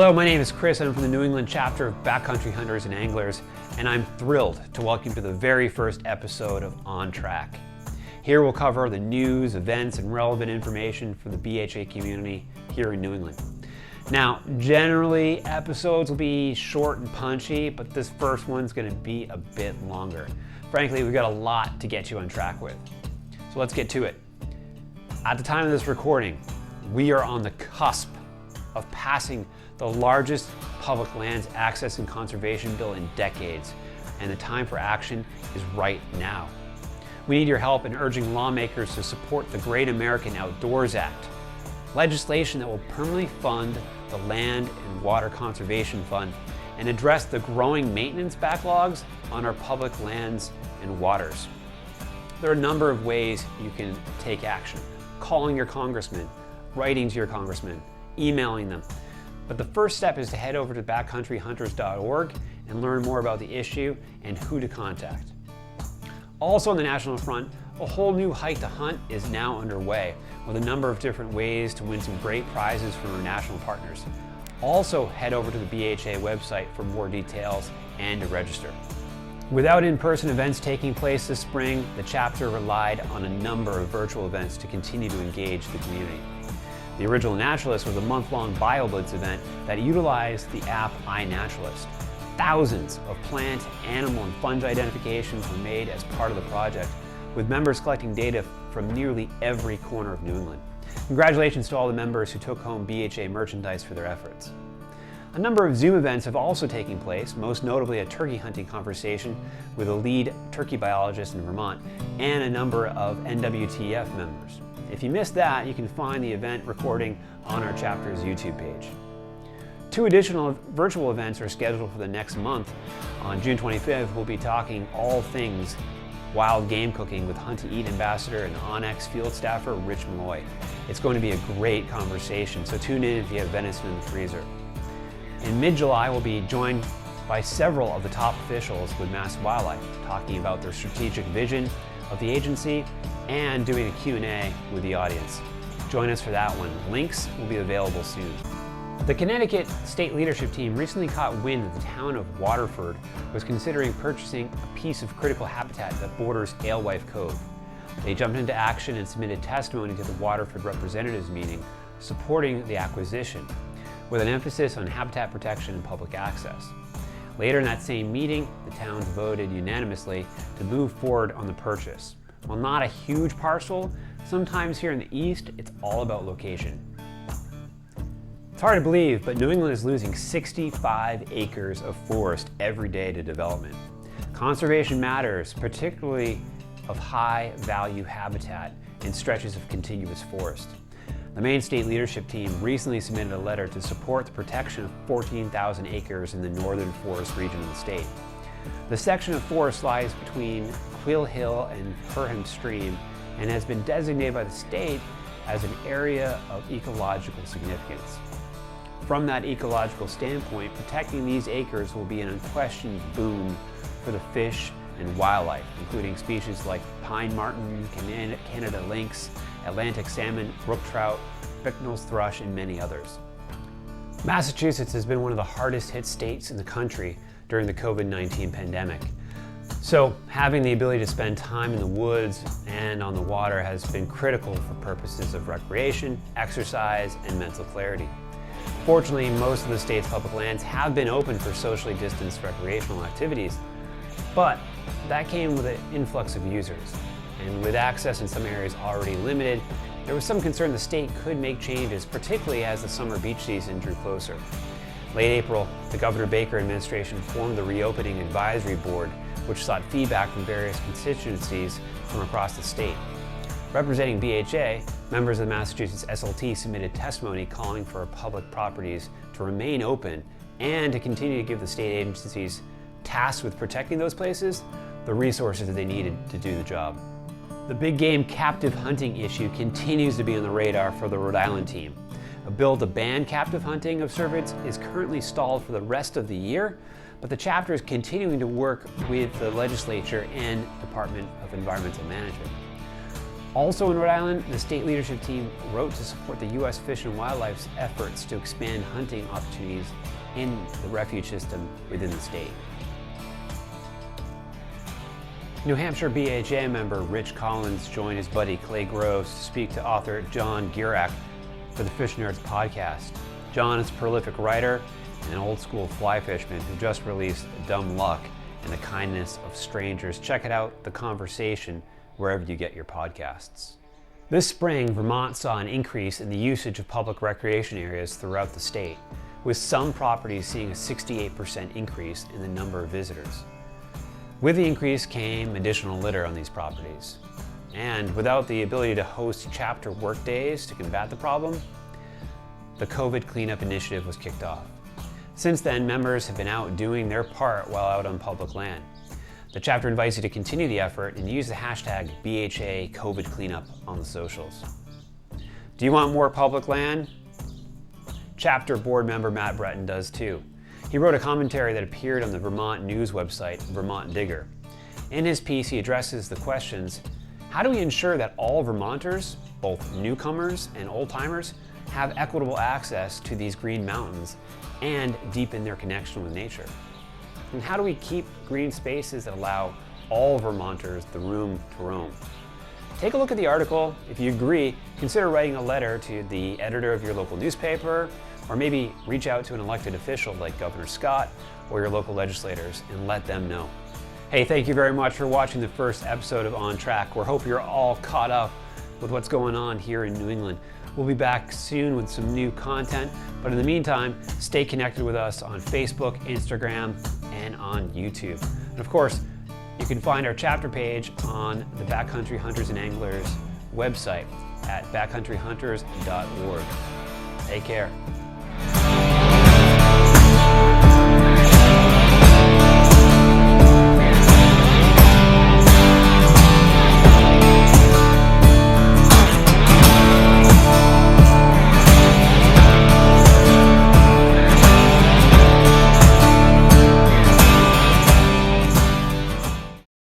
Hello, my name is Chris. I'm from the New England chapter of Backcountry Hunters and Anglers, and I'm thrilled to welcome you to the very first episode of On Track. Here we'll cover the news, events, and relevant information for the BHA community here in New England. Now, generally episodes will be short and punchy, but this first one's going to be a bit longer. Frankly, we've got a lot to get you on track with. So let's get to it. At the time of this recording, we are on the cusp of passing the largest public lands access and conservation bill in decades, and the time for action is right now. We need your help in urging lawmakers to support the Great American Outdoors Act, legislation that will permanently fund the Land and Water Conservation Fund and address the growing maintenance backlogs on our public lands and waters. There are a number of ways you can take action: calling your congressman, writing to your congressman, emailing them. But the first step is to head over to backcountryhunters.org and learn more about the issue and who to contact. Also on the national front, a whole new Hike to Hunt is now underway with a number of different ways to win some great prizes from our national partners. Also head over to the BHA website for more details and to register. Without in-person events taking place this spring, the chapter relied on a number of virtual events to continue to engage the community. The Original Naturalist was a month-long BioBlitz event that utilized the app iNaturalist. Thousands of plant, animal, and fungi identifications were made as part of the project, with members collecting data from nearly every corner of New England. Congratulations to all the members who took home BHA merchandise for their efforts. A number of Zoom events have also taken place, most notably a turkey hunting conversation with a lead turkey biologist in Vermont and a number of NWTF members. If you missed that, you can find the event recording on our chapter's YouTube page. 2 additional virtual events are scheduled for the next month. On June 25th, we'll be talking all things wild game cooking with Hunt to Eat ambassador and Onyx field staffer Rich Malloy. It's going to be a great conversation, so tune in if you have venison in the freezer. In mid-July, we'll be joined by several of the top officials with Mass Wildlife, talking about their strategic vision of the agency and doing a Q&A with the audience. Join us for that one. Links will be available soon. The Connecticut state leadership team recently caught wind that the town of Waterford was considering purchasing a piece of critical habitat that borders Alewife Cove. They jumped into action and submitted testimony to the Waterford Representatives meeting supporting the acquisition, with an emphasis on habitat protection and public access. Later in that same meeting, the town voted unanimously to move forward on the purchase. While not a huge parcel, sometimes here in the East, it's all about location. It's hard to believe, but New England is losing 65 acres of forest every day to development. Conservation matters, particularly of high-value habitat in stretches of contiguous forest. The Maine state leadership team recently submitted a letter to support the protection of 14,000 acres in the northern forest region of the state. The section of forest lies between Quill Hill and Perham Stream and has been designated by the state as an area of ecological significance. From that ecological standpoint, protecting these acres will be an unquestioned boon for the fish and wildlife, including species like pine marten, Canada lynx, Atlantic salmon, brook trout, Bicknell's thrush, and many others. Massachusetts has been one of the hardest hit states in the country during the COVID-19 pandemic. So having the ability to spend time in the woods and on the water has been critical for purposes of recreation, exercise, and mental clarity. Fortunately, most of the state's public lands have been open for socially distanced recreational activities, but that came with an influx of users. And with access in some areas already limited, there was some concern the state could make changes, particularly as the summer beach season drew closer. Late April, the Governor Baker administration formed the Reopening Advisory Board, which sought feedback from various constituencies from across the state. Representing BHA, members of the Massachusetts SLT submitted testimony calling for public properties to remain open and to continue to give the state agencies tasked with protecting those places the resources that they needed to do the job. The big game captive hunting issue continues to be on the radar for the Rhode Island team. A bill to ban captive hunting of cervids is currently stalled for the rest of the year, but the chapter is continuing to work with the legislature and Department of Environmental Management. Also in Rhode Island, the state leadership team wrote to support the U.S. Fish and Wildlife's efforts to expand hunting opportunities in the refuge system within the state. New Hampshire BHA member Rich Collins joined his buddy Clay Groves to speak to author John Gierach for the Fish Nerds podcast. John is a prolific writer and an old-school fly fisherman who just released Dumb Luck and the Kindness of Strangers. Check it out, The Conversation, wherever you get your podcasts. This spring, Vermont saw an increase in the usage of public recreation areas throughout the state, with some properties seeing a 68% increase in the number of visitors. With the increase came additional litter on these properties. And without the ability to host chapter work days to combat the problem, the COVID cleanup initiative was kicked off. Since then, members have been out doing their part while out on public land. The chapter invites you to continue the effort and use the hashtag BHA COVID cleanup on the socials. Do you want more public land? Chapter board member Matt Breton does too. He wrote a commentary that appeared on the Vermont news website, Vermont Digger. In his piece, he addresses the questions: how do we ensure that all Vermonters, both newcomers and old-timers, have equitable access to these green mountains and deepen their connection with nature? And how do we keep green spaces that allow all Vermonters the room to roam? Take a look at the article. If you agree, consider writing a letter to the editor of your local newspaper, or maybe reach out to an elected official like Governor Scott or your local legislators and let them know. Hey, thank you very much for watching the first episode of On Track. We hope you're all caught up with what's going on here in New England. We'll be back soon with some new content, but in the meantime, stay connected with us on Facebook, Instagram, and on YouTube. And of course, you can find our chapter page on the Backcountry Hunters and Anglers website at backcountryhunters.org. Take care.